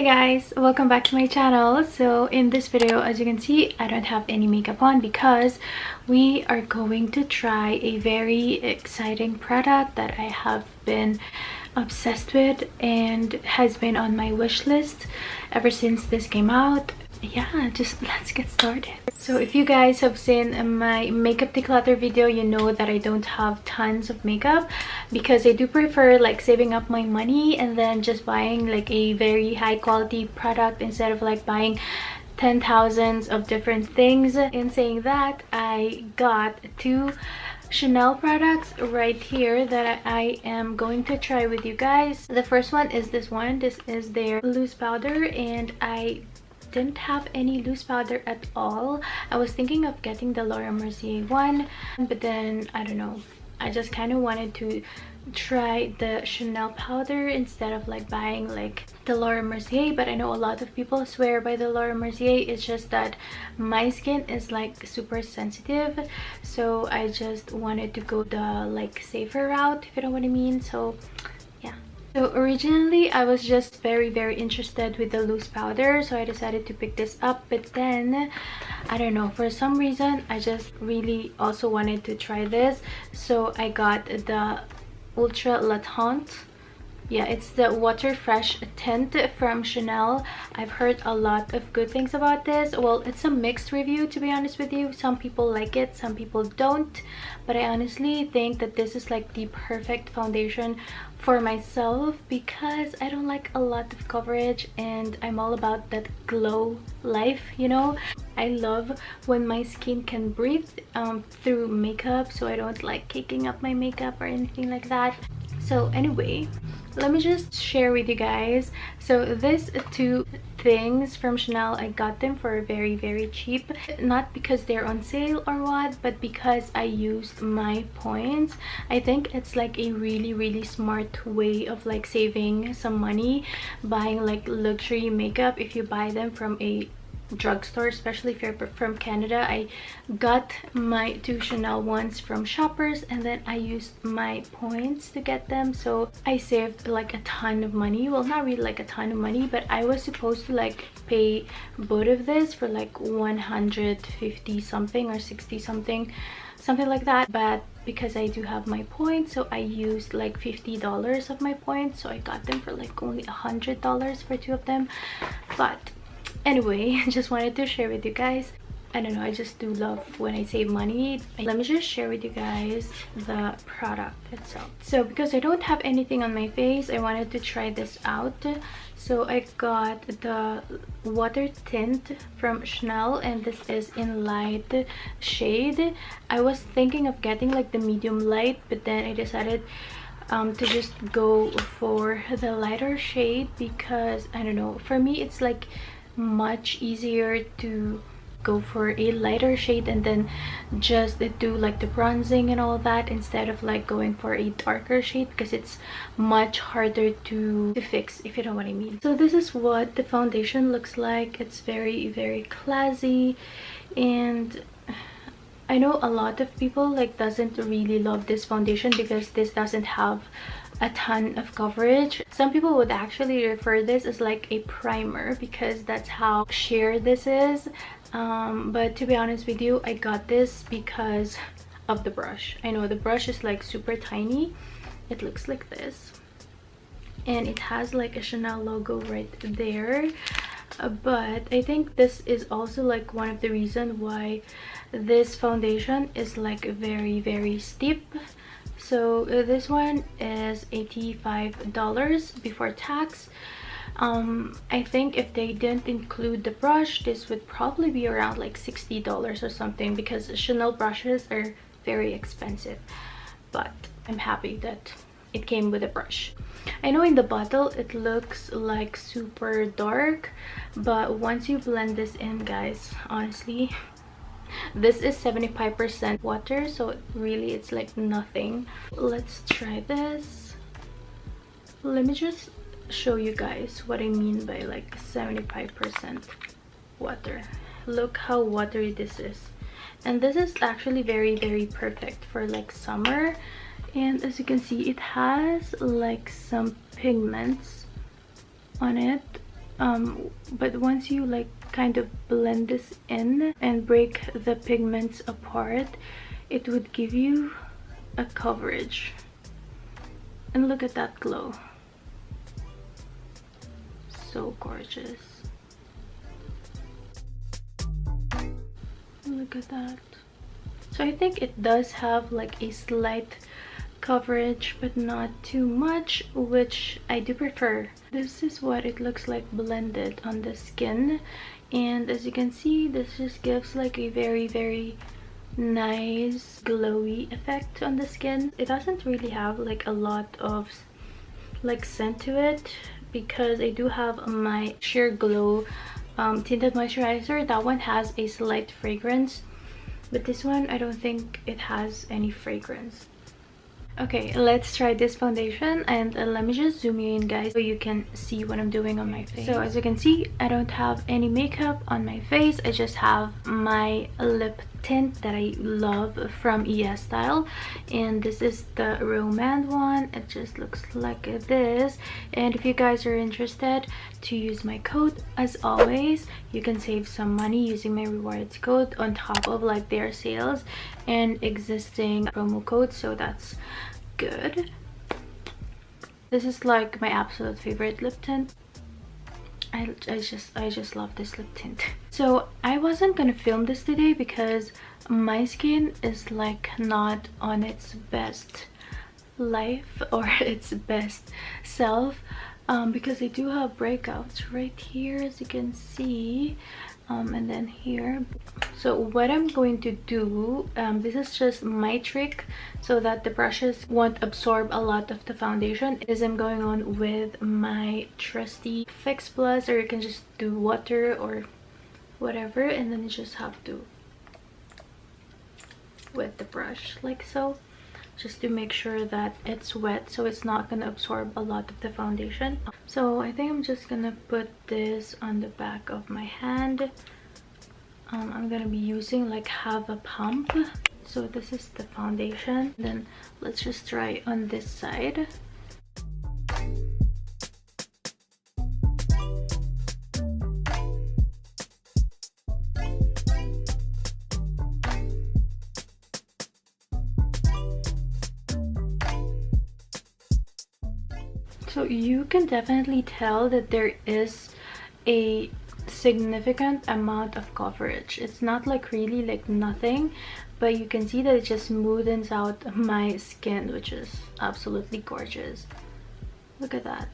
guys, welcome back to my channel. So in this video, as you can see, I don't have any makeup on because we are going to try a very exciting product that I have been obsessed with and has been on my wish list ever since this came out. Yeah, just let's get started. So if you guys have seen my makeup declutter video, you know that I don't have tons of makeup because I do prefer like saving up my money and then just buying like a very high quality product instead of like buying 10,000s of different things. In saying that, I got two Chanel products right here that I am going to try with you guys. The first one is this one. This is their loose powder, and I didn't have any loose powder at all. I was thinking of getting the Laura Mercier one, but then I don't know, I just kind of wanted to try the Chanel powder instead of like buying like the Laura Mercier. But I know a lot of people swear by the Laura Mercier. It's just that my skin is like super sensitive, so I just wanted to go the like safer route, if you know what I mean. So yeah. So originally I was just very interested with the loose powder, so I decided to pick this up. But then I don't know, for some reason I just really also wanted to try this, so I got the Ultra Latent. Yeah, it's the Water Fresh Tint from Chanel. I've heard a lot of good things about this. Well, it's a mixed review, to be honest with you. Some people like it, some people don't, but I honestly think that this is like the perfect foundation for myself because I don't like a lot of coverage and I'm all about that glow life, you know. I love when my skin can breathe through makeup, so I don't like caking up my makeup or anything like that. So anyway, let me just share with you guys. So these two things from Chanel, I got them for very cheap, not because they're on sale or what, but because I used my points. I think it's like a really smart way of like saving some money buying like luxury makeup if you buy them from a drugstore, especially if you're from Canada. I got my two Chanel ones from Shoppers and then I used my points to get them, so I saved like a ton of money. Well, not really like a ton of money, but I was supposed to like pay both of this for like 150 something or 60 something like that, but because I do have my points, so I used like $50 of my points, so I got them for like only $100 for two of them. But anyway, just wanted to share with you guys. I don't know, I just do love when I save money. Let me just share with you guys the product itself. So because I don't have anything on my face, I wanted to try this out. So I got the water tint from Chanel, and this is in light shade. I was thinking of getting like the medium light, but then I decided to just go for the lighter shade because I don't know, for me it's like much easier to go for a lighter shade and then just do like the bronzing and all that instead of like going for a darker shade, because it's much harder to fix, if you know what I mean. So this is what the foundation looks like. It's very classy, and I know a lot of people like doesn't really love this foundation because this doesn't have a ton of coverage. Some people would actually refer this as like a primer because that's how sheer this is, but to be honest with you, I got this because of the brush. I know the brush is like super tiny. It looks like this and it has like a Chanel logo right there, but I think this is also like one of the reasons why this foundation is like very steep. So this one is $85 before tax. I think if they didn't include the brush, this would probably be around like $60 or something, because Chanel brushes are very expensive. But I'm happy that it came with a brush. I know in the bottle it looks like super dark, but once you blend this in, guys, honestly, this is 75% water, so really it's like nothing. Let's try this. Let me just show you guys what I mean by like 75% water. Look how watery this is, and this is actually very perfect for like summer. And as you can see, it has like some pigments on it, but once you like kind of blend this in and break the pigments apart, it would give you a coverage. And look at that glow, so gorgeous. Look at that. So I think it does have like a slight coverage, but not too much, which I do prefer. This is what it looks like blended on the skin, and as you can see, this just gives like a very nice glowy effect on the skin. It doesn't really have like a lot of like scent to it, because I do have my Sheer Glow tinted moisturizer. That one has a slight fragrance, but this one I don't think it has any fragrance. Okay, let's try this foundation, and let me just zoom you in, guys, so you can see what I'm doing on my face. So as you can see, I don't have any makeup on my face. I just have my lip tint that I love from ES Style, and this is the Romand one. It just looks like this. And if you guys are interested to use my code, as always, you can save some money using my rewards code on top of like their sales and existing promo codes, so that's good. This is like my absolute favorite lip tint. I just love this lip tint. So I wasn't gonna film this today because my skin is like not on its best life or its best self, because I do have breakouts right here, as you can see, and then here. So what I'm going to do, this is just my trick so that the brushes won't absorb a lot of the foundation, is I'm going on with my trusty Fix Plus, or you can just do water or whatever, and then you just have to wet the brush like so, just to make sure that it's wet so it's not gonna absorb a lot of the foundation. So I think I'm just gonna put this on the back of my hand. I'm gonna be using like half a pump. So this is the foundation. Then let's just try on this side. So you can definitely tell that there is a significant amount of coverage. It's not like really like nothing, but you can see that it just smoothens out my skin, which is absolutely gorgeous. Look at that.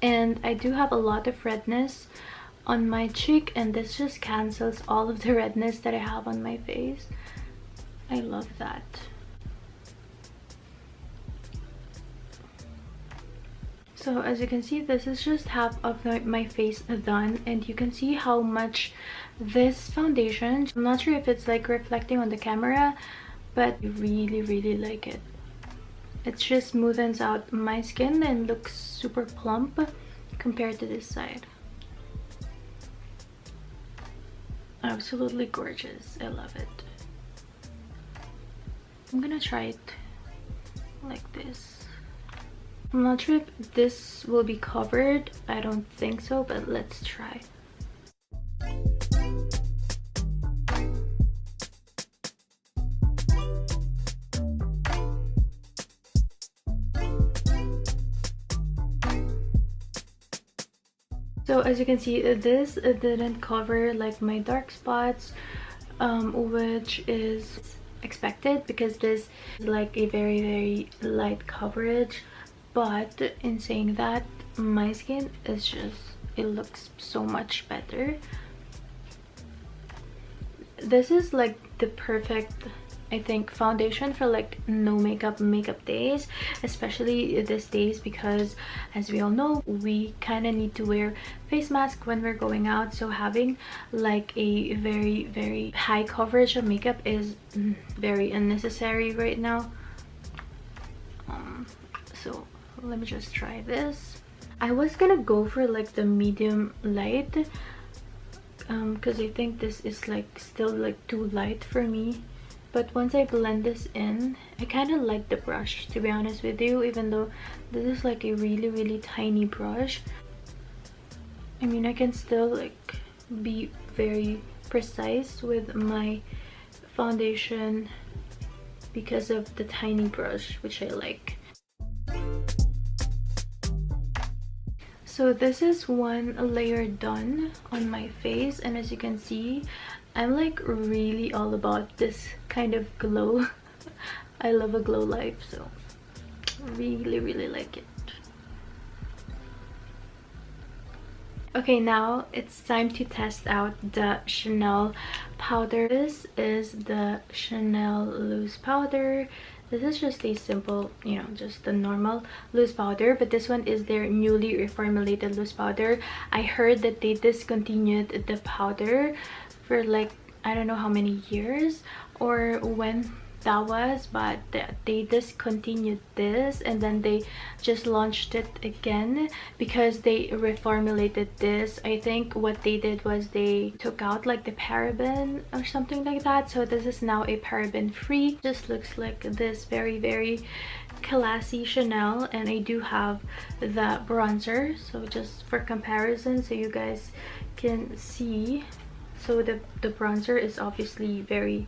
And I do have a lot of redness on my cheek, and this just cancels all of the redness that I have on my face. I love that. So as you can see, this is just half of my face done, and you can see how much this foundation, I'm not sure if it's like reflecting on the camera, but I really like it. It just smoothens out my skin and looks super plump compared to this side. Absolutely gorgeous. I love it. I'm gonna try it like this. I'm not sure if this will be covered. I don't think so, but let's try. So as you can see, this didn't cover like my dark spots, which is expected because this is like a very light coverage. But in saying that, my skin is just, it looks so much better. This is like the perfect, I think, foundation for like no makeup days, especially these days, because as we all know, we kind of need to wear face mask when we're going out. So having like a very high coverage of makeup is very unnecessary right now. So let me just try this. I was gonna go for like the medium light, because I think this is like still like too light for me. But once I blend this in, I kind of like the brush, to be honest with you, even though this is like a really tiny brush. I mean, I can still like be very precise with my foundation because of the tiny brush, which I like. So this is one layer done on my face, and as you can see, I'm like really all about this kind of glow. I love a glow life, so really like it. Okay, now it's time to test out the Chanel powder. This is the Chanel loose powder. This is just a simple, you know, just the normal loose powder, but this one is their newly reformulated loose powder. I heard that they discontinued the powder for like, I don't know how many years or when that was, but they discontinued this and then they just launched it again because they reformulated this. I think what they did was they took out like the paraben or something like that, so this is now a paraben free. Just looks like this very classy Chanel. And I do have the bronzer, so just for comparison so you guys can see. So the bronzer is obviously very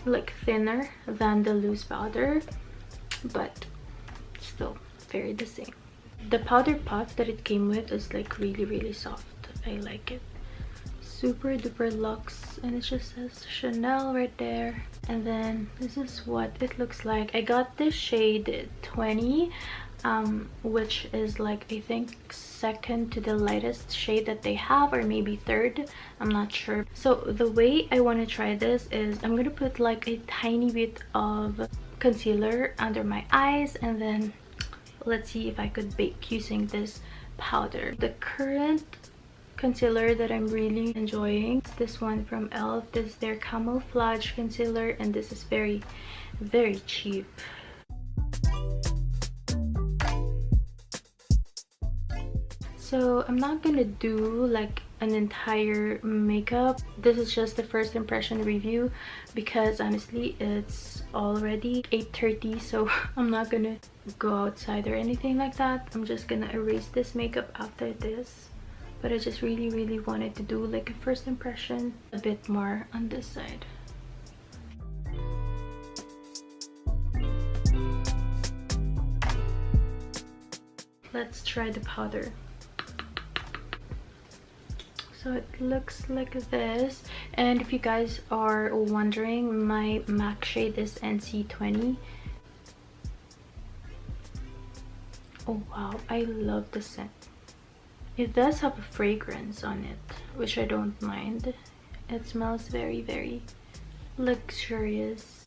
like thinner than the loose powder, but still very the same. The powder puff that it came with is like really soft. I like it. Super duper luxe, and it just says Chanel right there. And then this is what it looks like. I got this shade 20, which is like I think second to the lightest shade that they have, or maybe third, I'm not sure. So the way I want to try this is I'm gonna put like a tiny bit of concealer under my eyes, and then let's see if I could bake using this powder. The current concealer that I'm really enjoying is this one from e.l.f. This is their camouflage concealer, and this is very cheap. So I'm not gonna do like an entire makeup. This is just the first impression review because honestly it's already 8:30, so I'm not gonna go outside or anything like that. I'm just gonna erase this makeup after this, but I just really wanted to do like a first impression a bit more on this side. Let's try the powder. So it looks like this, and if you guys are wondering, my MAC shade is NC20. Oh wow, I love the scent. It does have a fragrance on it, which I don't mind. It smells very luxurious.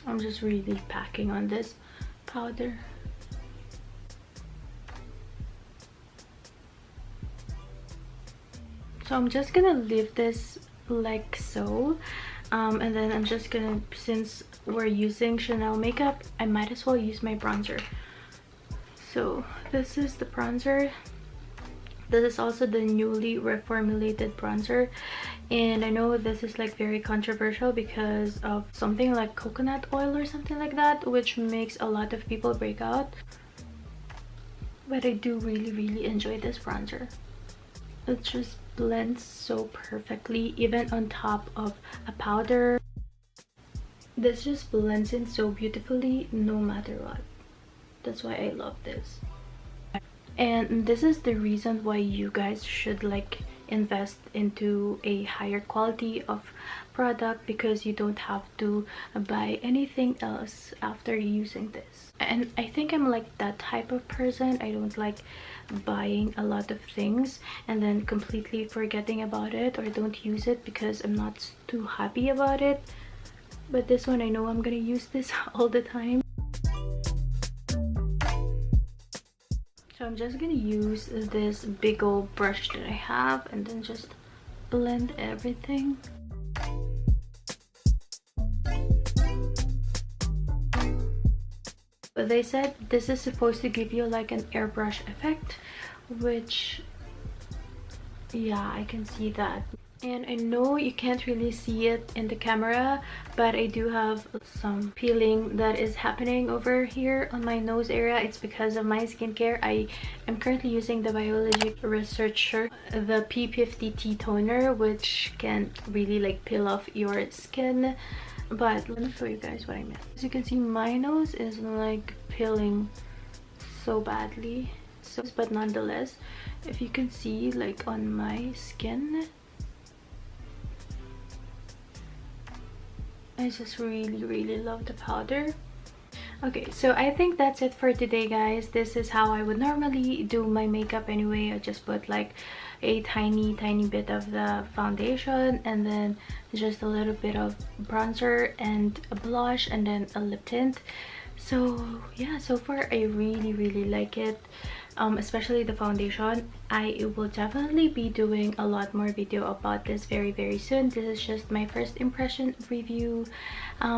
I'm just really packing on this powder. So I'm just gonna leave this like so, and then I'm just gonna, since we're using Chanel makeup, I might as well use my bronzer. So this is the bronzer. This is also the newly reformulated bronzer, and I know this is like very controversial because of something like coconut oil or something like that, which makes a lot of people break out, but I do really enjoy this bronzer. It just blends so perfectly, even on top of a powder. This just blends in so beautifully no matter what. That's why I love this. And this is the reason why you guys should like invest into a higher quality of product, because you don't have to buy anything else after using this. And I think I'm like that type of person. I don't like buying a lot of things and then completely forgetting about it, or don't use it because I'm not too happy about it. But this one, I know I'm gonna use this all the time. So I'm just gonna use this big old brush that I have and then just blend everything. But they said this is supposed to give you like an airbrush effect, which yeah, I can see that. And I know you can't really see it in the camera, but I do have some peeling that is happening over here on my nose area. It's because of my skincare. I am currently using the Biologic Researcher, the P50T toner, which can really like peel off your skin. But let me show you guys what I meant. As you can see, my nose is like peeling so badly. So, but nonetheless, if you can see like on my skin, I just really love the powder. Okay, so I think that's it for today, guys. This is how I would normally do my makeup anyway. I just put like a tiny bit of the foundation, and then just a little bit of bronzer and a blush, and then a lip tint. So yeah, so far I really like it. Especially the foundation. I will definitely be doing a lot more video about this very soon. This is just my first impression review.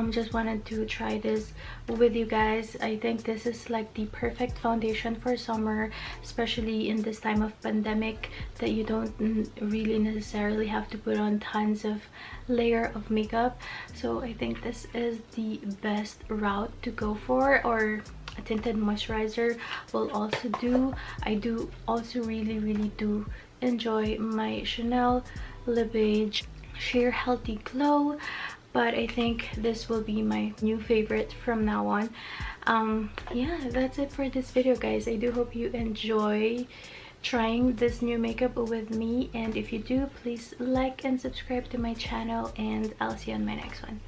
Just wanted to try this with you guys. I think this is like the perfect foundation for summer, especially in this time of pandemic, that you don't really necessarily have to put on tons of layer of makeup. So I think this is the best route to go for. Or a tinted moisturizer will also do. I do also really do enjoy my Chanel Le Beige Sheer Healthy Glow, but I think this will be my new favorite from now on. Yeah, that's it for this video, guys. I do hope you enjoy trying this new makeup with me, and if you do, please like and subscribe to my channel, and I'll see you on my next one.